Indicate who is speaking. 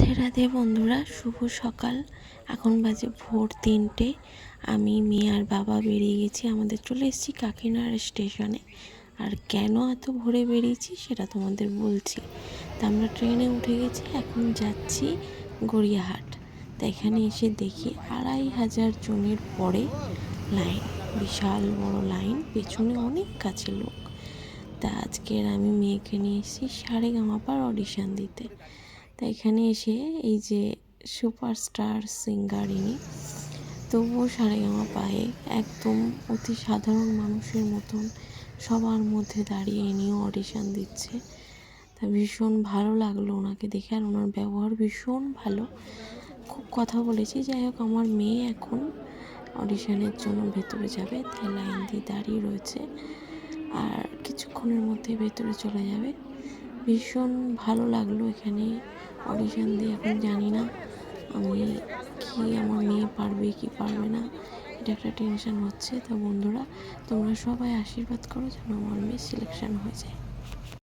Speaker 1: রাধে রাধে বন্ধুরা, শুভ সকাল। এখন বাজে ভোর 3টে। আমি মেয়ে আর বাবা বেরিয়ে গেছি, আমাদের চলে এসেছি কাকিনাড়া স্টেশনে। আর কেন এত ভোরে বেরিয়েছি সেটা তোমাদের বলছি। তা আমরা ট্রেনে উঠে গেছি, এখন যাচ্ছি গড়িয়াহাট। তা এখানে এসে দেখি 2500 জনের পরে লাইন, বিশাল বড় লাইন, পেছনে অনেক কাছে লোক। তা আজকের আমি মেয়েকে নিয়ে এসেছি সারেগামাপার অডিশন দিতে। তা এখানে এসে এই যে সুপারস্টার সিঙ্গার ইনি, তবুও সারেগামাপায় একদম অতি সাধারণ মানুষের মতন সবার মধ্যে দাঁড়িয়ে ইনিও অডিশন দিচ্ছে। তা ভীষণ ভালো লাগলো ওনাকে দেখে, আর ওনার ব্যবহার ভীষণ ভালো, খুব কথা বলেছি। যাই হোক, আমার মেয়ে এখন অডিশনের জন্য ভেতরে যাবে, তাই লাইন দিয়ে দাঁড়িয়ে রয়েছে, আর কিছুক্ষণের মধ্যে ভেতরে চলে যাবে। ভীষণ ভালো লাগলো এখানে অডিশন দিয়ে। এখন জানি না আমি আমার মেয়ে পারবে কি পারবে না, এটা একটা টেনশন হচ্ছে। তো বন্ধুরা, তোমরা সবাই আশীর্বাদ করো যেন আমার মেয়ে সিলেকশন হয়ে যায়।